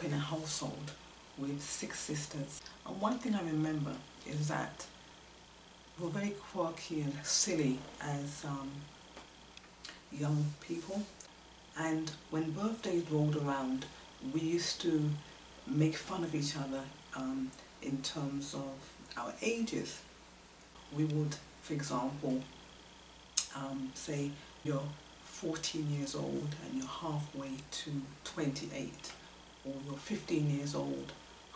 in a household with 6 sisters, and one thing I remember is that we were very quirky and silly as young people, and when birthdays rolled around we used to make fun of each other in terms of our ages. We would, for example, say you're 14 years old and you're halfway to 28, or you're 15 years old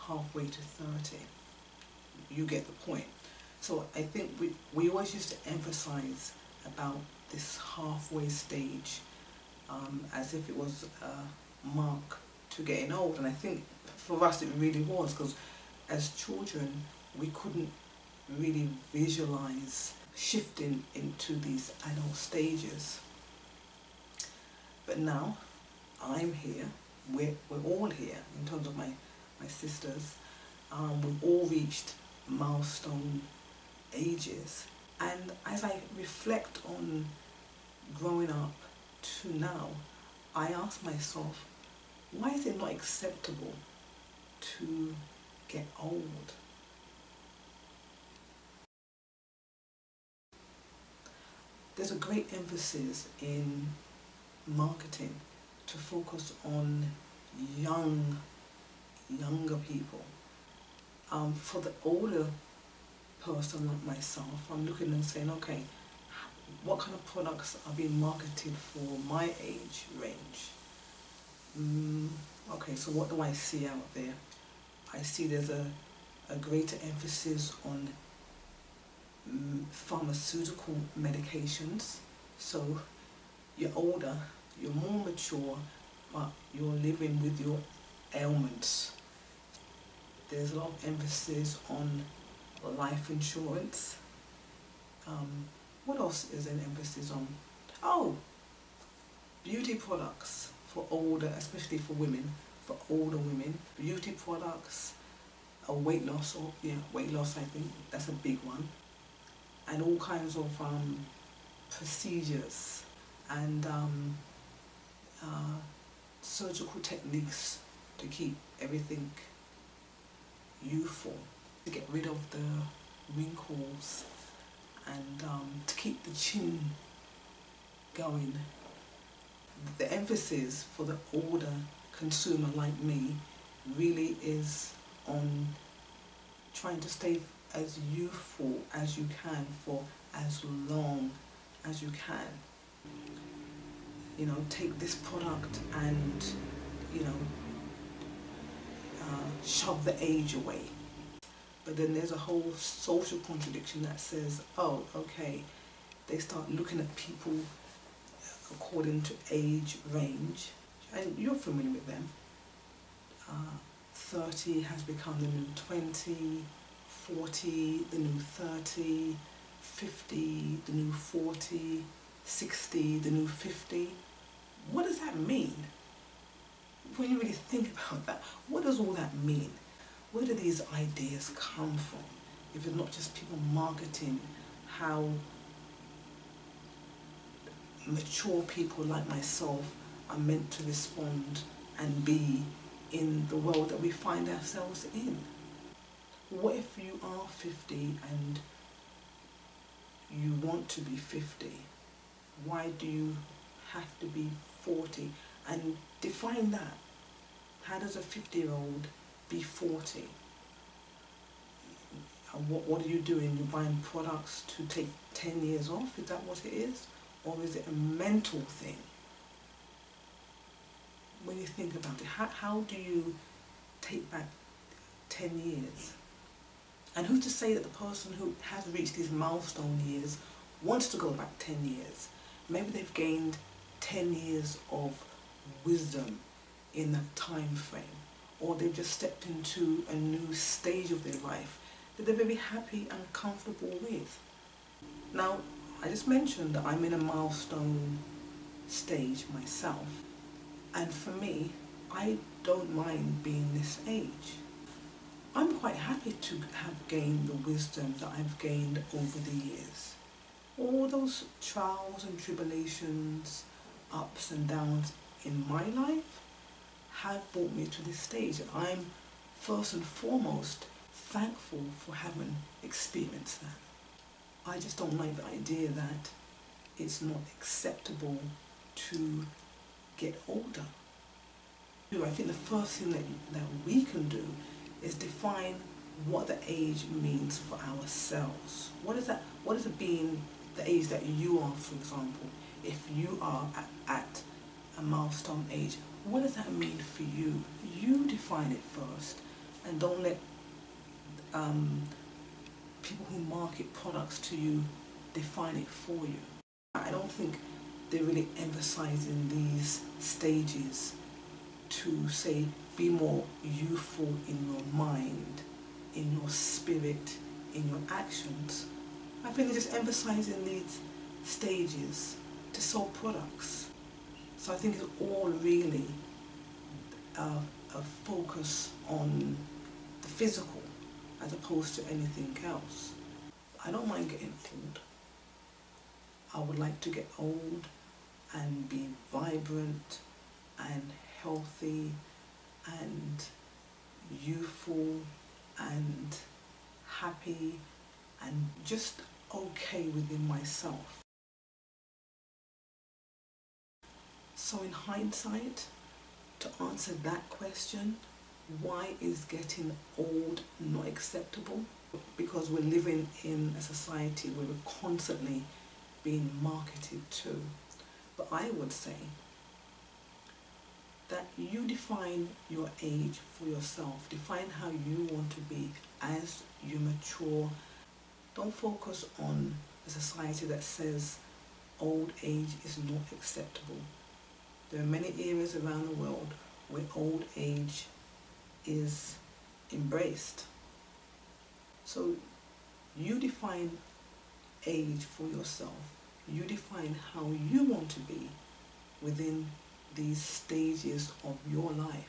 halfway to 30. You get the point. So I think we always used to emphasize about this halfway stage as if it was a mark to getting old, and I think for us it really was, because as children we couldn't really visualize shifting into these adult stages. But now I'm here, we're all here in terms of my sisters. We've all reached milestone ages, and as I reflect on growing up to now, I ask myself, why is it not acceptable to get old? There's a great emphasis in marketing to focus on younger people. For the older person like myself, I'm looking and saying, okay, what kind of products are being marketed for my age range? Okay, so what do I see out there? I see there's a greater emphasis on pharmaceutical medications. So you're older, you're more mature, but you're living with your ailments. There's a lot of emphasis on life insurance. What else is an emphasis on? Oh, beauty products for older, especially for women, for older women. Beauty products, weight loss, or weight loss, I think that's a big one. And all kinds of procedures and surgical techniques to keep everything youthful, to get rid of the wrinkles, and to keep the chin going. The emphasis for the older consumer like me really is on trying to stay as youthful as you can for as long as you can. You know, take this product and, you know, shove the age away. But then there's a whole social contradiction that says, oh, okay, they start looking at people according to age range, and you're familiar with them. 30 has become the new 20, 40 the new 30, 50 the new 40, 60 the new 50. What does that mean? When you really think about that, what does all that mean? Where do these ideas come from? If it's not just people marketing how mature people like myself are meant to respond and be in the world that we find ourselves in. What if you are 50 and you want to be 50? Why do you have to be 40? And define that. How does a 50-year-old be 40? And what are you doing? You're buying products to take 10 years off? Is that what it is? Or is it a mental thing? When you think about it, how do you take back 10 years? And who's to say that the person who has reached these milestone years wants to go back 10 years? Maybe they've gained 10 years of wisdom in that time frame, or they've just stepped into a new stage of their life that they're very happy and comfortable with. Now, I just mentioned that I'm in a milestone stage myself, and for me, I don't mind being this age. I'm quite happy to have gained the wisdom that I've gained over the years. All those trials and tribulations, ups and downs in my life have brought me to this stage. And I'm first and foremost thankful for having experienced that. I just don't like the idea that it's not acceptable to get older. I think the first thing that we can do is define what the age means for ourselves. What is it being the age that you are, for example? If you are at a milestone age, what does that mean for you? You define it first, and don't let people who market products to you define it for you. I don't think they're really emphasizing these stages to say be more youthful in your mind, in your spirit, in your actions. I think they're just emphasizing these stages to sell products. So I think it's all really a focus on the physical as opposed to anything else. I don't mind getting old. I would like to get old and be vibrant and healthy and youthful and happy and just okay within myself. So in hindsight, to answer that question, why is getting old not acceptable? Because we're living in a society where we're constantly being marketed to. But I would say that you define your age for yourself. Define how you want to be as you mature. Don't focus on a society that says old age is not acceptable. There are many areas around the world where old age is embraced. So you define age for yourself. You define how you want to be within these stages of your life.